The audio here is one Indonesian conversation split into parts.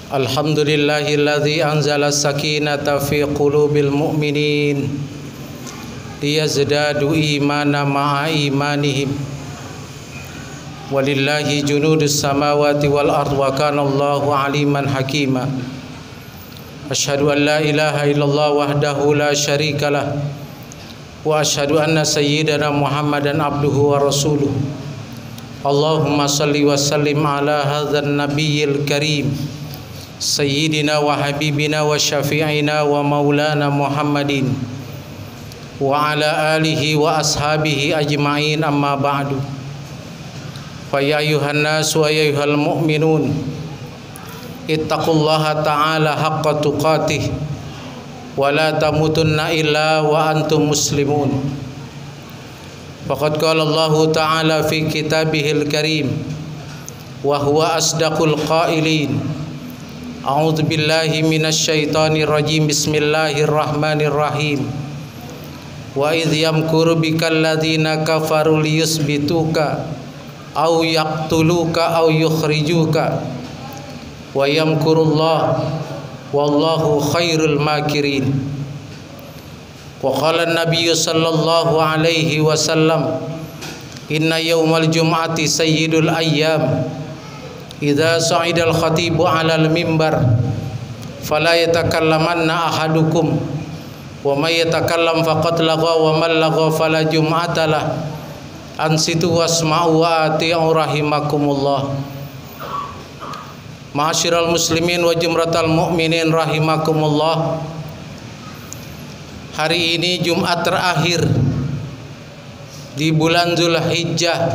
Alhamdulillahilladzi anzala sakinata fi qulubil mu'minin liyazdadu imana ma'a imanihim. Walillahi junudus samawati wal ard wa kana Allahu aliman hakima. Asyhadu an la ilaha illallah wahdahu la syarikalah wa asyhadu anna sayyidana Muhammadan abduhu wa rasuluh. Allahumma salli wa sallim ala hadzal nabiyil karim sayyidina wa habibina wa syafi'ina wa maulana Muhammadin wa ala alihi wa ashabihi ajma'in, amma ba'du. Fa ya ayuhan nas wa ya ayyuhal mu'minun ittaqullaha ta'ala haqqa tuqatih wa la tamutunna illa wa antum muslimun. Faqad qala Allah ta'ala fi kitabihil karim wa huwa asdaqul qailin. A'udzu billahi minasy syaithanir rajim. Bismillahirrahmanirrahim. Wa idh yamkuru bikal ladzina kafaru liyusbituka aw yaqtuluka aw yukhrijuka wa yamkurullah wallahu khairul makirin. Wa qala an-nabiy sallallahu alaihi wasallam, inna yaumal jum'ati sayyidul ayyam idza sa'idal khatibu 'alal mimbar fala yatakallamanna ahadukum wa may yatakallam faqad lagha wa man lagha fala jum'atalah. Ansitu wasma'u wa ati'u rahimakumullah. Ma'asyiral muslimin wa jumratal mu'minin rahimakumullah. Hari ini Jumat terakhir di bulan Zulhijjah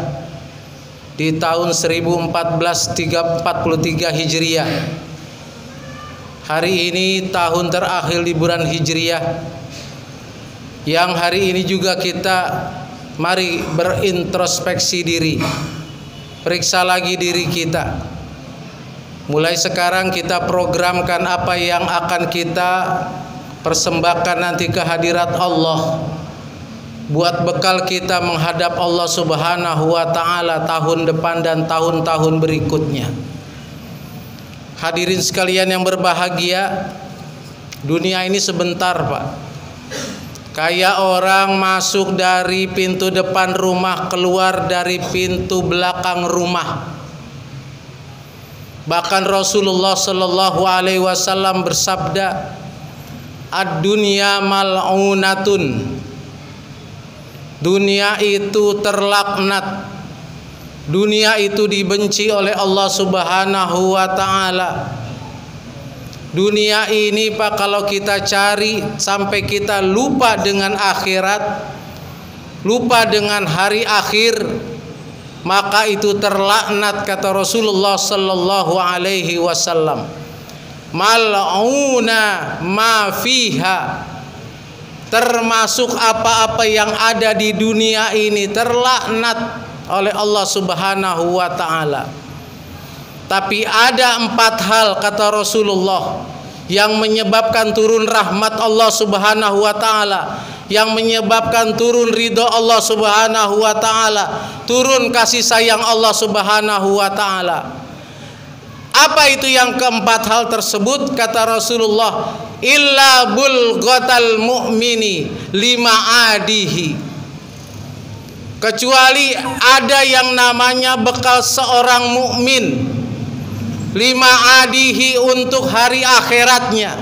di tahun 1443 Hijriah. Hari ini tahun terakhir liburan Hijriah, yang hari ini juga kita mari berintrospeksi diri, periksa lagi diri kita. Mulai sekarang kita programkan apa yang akan kita persembahkan nanti ke hadirat Allah, buat bekal kita menghadap Allah Subhanahu wa ta'ala tahun depan dan tahun-tahun berikutnya. Hadirin sekalian yang berbahagia, dunia ini sebentar, Pak. Kayak orang masuk dari pintu depan rumah, keluar dari pintu belakang rumah. Bahkan Rasulullah sallallahu alaihi wasallam bersabda, ad-dunya mal'unatun. Dunia itu terlaknat. Dunia itu dibenci oleh Allah Subhanahu wa ta'ala. Dunia ini, Pak, kalau kita cari sampai kita lupa dengan akhirat, lupa dengan hari akhir, maka itu terlaknat, kata Rasulullah sallallahu alaihi wasallam. Mal'una ma fiha, termasuk apa-apa yang ada di dunia ini terlaknat oleh Allah Subhanahu wa ta'ala. Tapi ada 4 hal, kata Rasulullah, yang menyebabkan turun rahmat Allah Subhanahu wa ta'ala, yang menyebabkan turun ridho Allah Subhanahu wa ta'ala, turun kasih sayang Allah Subhanahu wa ta'ala. Apa itu yang keempat hal tersebut? Kata Rasulullah, illa bulghatal mu'mini lima adihi, kecuali ada yang namanya bekal seorang mukmin lima adihi, untuk hari akhiratnya.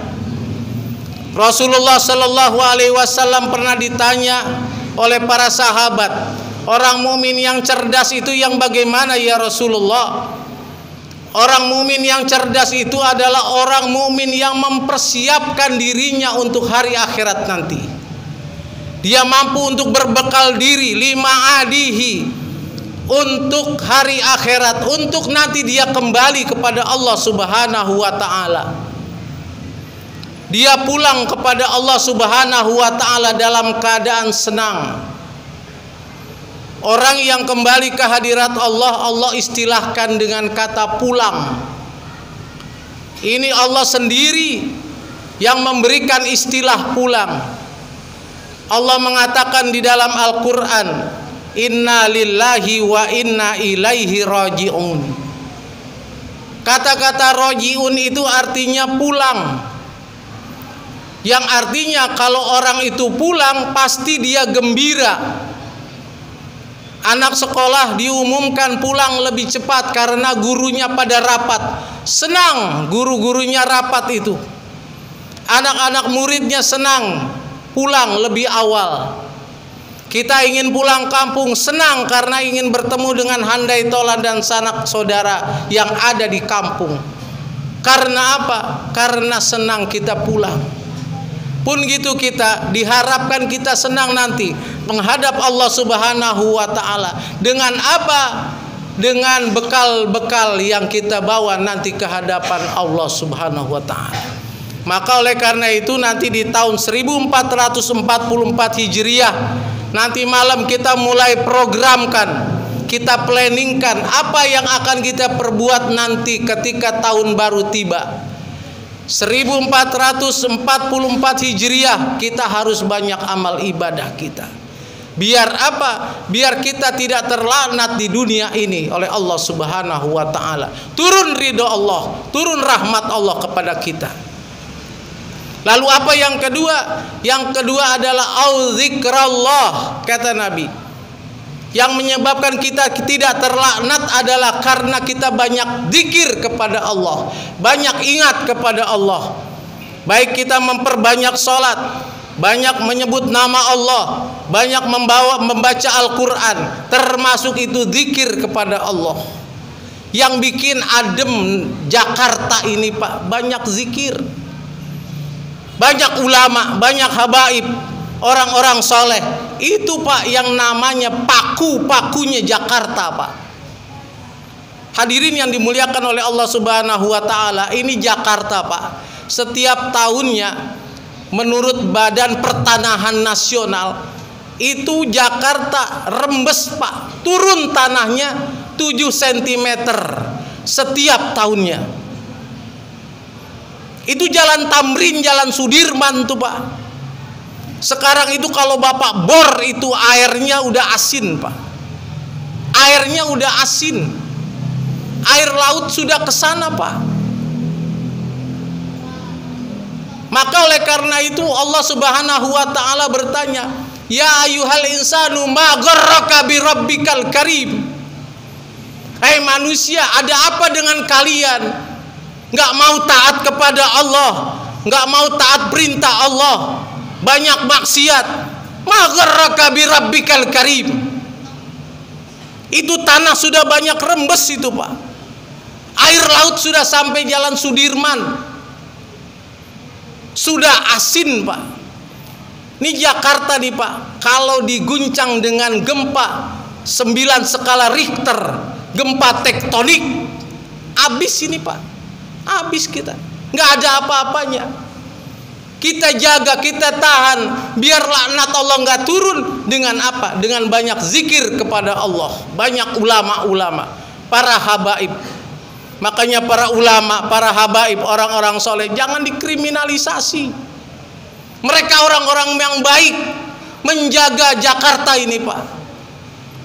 Rasulullah sallallahu alaihi wasallam pernah ditanya oleh para sahabat, orang mukmin yang cerdas itu yang bagaimana ya Rasulullah? Orang mukmin yang cerdas itu adalah orang mukmin yang mempersiapkan dirinya untuk hari akhirat nanti. Dia mampu untuk berbekal diri lima adihi untuk hari akhirat, untuk nanti dia kembali kepada Allah Subhanahu wa ta'ala. Dia pulang kepada Allah Subhanahu wa ta'ala dalam keadaan senang. Orang yang kembali ke hadirat Allah, Allah istilahkan dengan kata pulang. Ini Allah sendiri yang memberikan istilah pulang. Allah mengatakan di dalam Al-Quran, inna lillahi wa inna ilaihi raji'un. Kata-kata rojiun itu artinya pulang. Yang artinya kalau orang itu pulang pasti dia gembira. Anak sekolah diumumkan pulang lebih cepat karena gurunya pada rapat. Senang guru-gurunya rapat itu. Anak-anak muridnya senang pulang lebih awal. Kita ingin pulang kampung senang karena ingin bertemu dengan handai tolan dan sanak saudara yang ada di kampung. Karena apa? Karena senang kita pulang. Pun gitu kita diharapkan kita senang nanti menghadap Allah Subhanahu wa taala. Dengan apa? Dengan bekal-bekal yang kita bawa nanti ke hadapan Allah Subhanahu wa taala. Maka oleh karena itu nanti di tahun 1444 Hijriah nanti malam kita mulai programkan, kita planningkan apa yang akan kita perbuat nanti ketika tahun baru tiba. 1444 Hijriah kita harus banyak amal ibadah kita. Biar apa? Biar kita tidak terlaknat di dunia ini oleh Allah Subhanahu wa taala. Turun ridho Allah, turun rahmat Allah kepada kita. Lalu apa yang kedua? Yang kedua adalah auzikrallah, kata Nabi. Yang menyebabkan kita tidak terlaknat adalah karena kita banyak zikir kepada Allah, banyak ingat kepada Allah. Baik kita memperbanyak sholat, banyak menyebut nama Allah, banyak membaca Al-Quran, termasuk itu zikir kepada Allah. Yang bikin adem Jakarta ini Pak, banyak zikir, banyak ulama, banyak habaib, orang-orang soleh. Itu Pak yang namanya paku-pakunya Jakarta Pak. Hadirin yang dimuliakan oleh Allah Subhanahu wa taala, ini Jakarta Pak. Setiap tahunnya menurut Badan Pertanahan Nasional itu Jakarta rembes Pak, turun tanahnya 7 cm setiap tahunnya. Itu Jalan Tamrin, Jalan Sudirman tuh Pak. Sekarang itu kalau Bapak bor itu airnya udah asin Pak. Airnya udah asin. Air laut sudah ke sana Pak. Maka oleh karena itu Allah Subhanahu wa taala bertanya, "Ya ayyuhal insanu ma gharraka bi rabbikal karim." Hai manusia, ada apa dengan kalian? Enggak mau taat kepada Allah, enggak mau taat perintah Allah, banyak maksiat. Ma gharraka bi rabbikal karim. Itu tanah sudah banyak rembes itu Pak. Air laut sudah sampai Jalan Sudirman. Sudah asin Pak. Ini Jakarta nih Pak, kalau diguncang dengan gempa 9 skala Richter, gempa tektonik, habis ini Pak. Habis kita. Nggak ada apa-apanya. Kita jaga, kita tahan, biar laknat Allah nggak turun. Dengan apa? Dengan banyak zikir kepada Allah, banyak ulama-ulama, para habaib. Makanya para ulama, para habaib, orang-orang soleh jangan dikriminalisasi. Mereka orang-orang yang baik menjaga Jakarta ini Pak.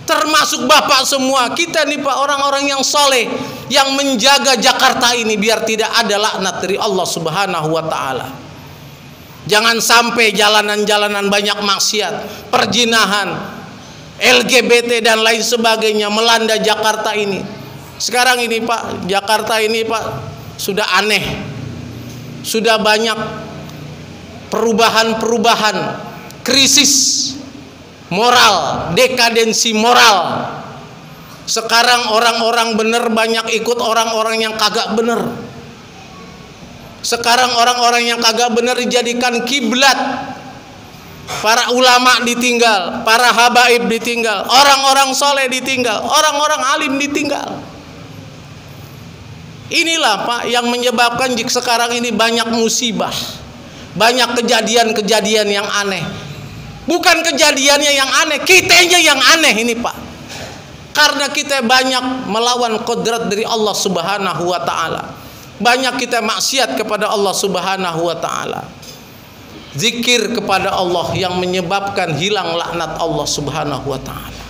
Termasuk Bapak semua, kita nih Pak, orang-orang yang soleh yang menjaga Jakarta ini biar tidak ada laknat dari Allah Subhanahu wa taala. Jangan sampai jalanan-jalanan banyak maksiat, perzinahan, LGBT dan lain sebagainya melanda Jakarta ini. Sekarang ini Pak, Jakarta ini Pak sudah aneh. Sudah banyak perubahan-perubahan, krisis moral, dekadensi moral. Sekarang orang-orang benar banyak ikut orang-orang yang kagak benar. Sekarang orang-orang yang kagak benar dijadikan kiblat. Para ulama ditinggal, para habaib ditinggal, orang-orang soleh ditinggal, orang-orang alim ditinggal. Inilah Pak yang menyebabkan sekarang ini banyak musibah, banyak kejadian-kejadian yang aneh. Bukan kejadiannya yang aneh, kitanya yang aneh ini Pak. Karena kita banyak melawan kodrat dari Allah Subhanahu wa taala. Banyak kita maksiat kepada Allah Subhanahu wa taala. Zikir kepada Allah yang menyebabkan hilang laknat Allah Subhanahu wa taala.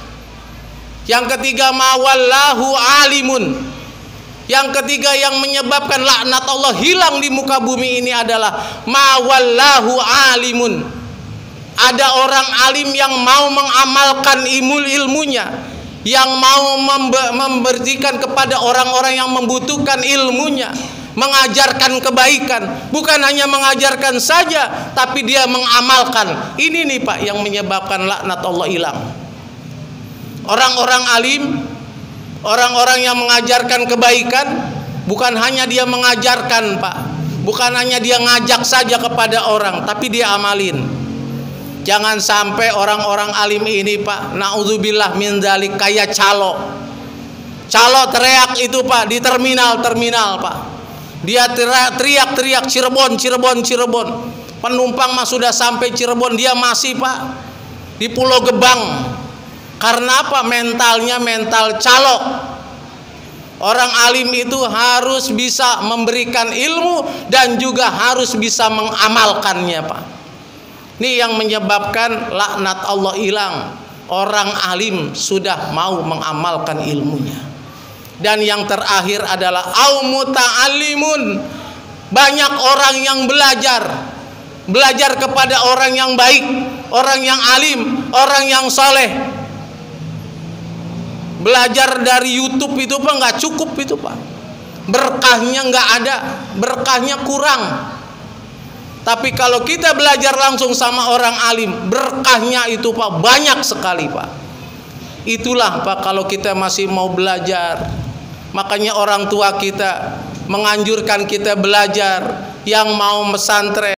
Yang ketiga, mawallahu alimun. Yang ketiga yang menyebabkan laknat Allah hilang di muka bumi ini adalah mawallahu alimun. Ada orang alim yang mau mengamalkan ilmunya, yang mau memberikan kepada orang-orang yang membutuhkan ilmunya, mengajarkan kebaikan, bukan hanya mengajarkan saja, tapi dia mengamalkan. Ini nih Pak yang menyebabkan laknat Allah hilang. Orang-orang alim, orang-orang yang mengajarkan kebaikan, bukan hanya dia mengajarkan Pak, bukan hanya dia ngajak saja kepada orang, tapi dia amalin. Jangan sampai orang-orang alim ini Pak, naudzubillah min dzalik, kayak calo teriak itu Pak di terminal Pak. Dia teriak Cirebon. Penumpang mah sudah sampai Cirebon, dia masih Pak di Pulau Gebang. Karena apa? Mentalnya mental calo. Orang alim itu harus bisa memberikan ilmu dan juga harus bisa mengamalkannya Pak. Ini yang menyebabkan laknat Allah hilang. Orang alim sudah mau mengamalkan ilmunya. Dan yang terakhir adalah au muta'allimun. Banyak orang yang belajar kepada orang yang baik, orang yang alim, orang yang soleh. Belajar dari YouTube itu Pak nggak cukup itu Pak. Berkahnya nggak ada, berkahnya kurang. Tapi kalau kita belajar langsung sama orang alim, berkahnya itu Pak banyak sekali Pak. Itulah Pak kalau kita masih mau belajar. Makanya orang tua kita menganjurkan kita belajar. Yang mau pesantren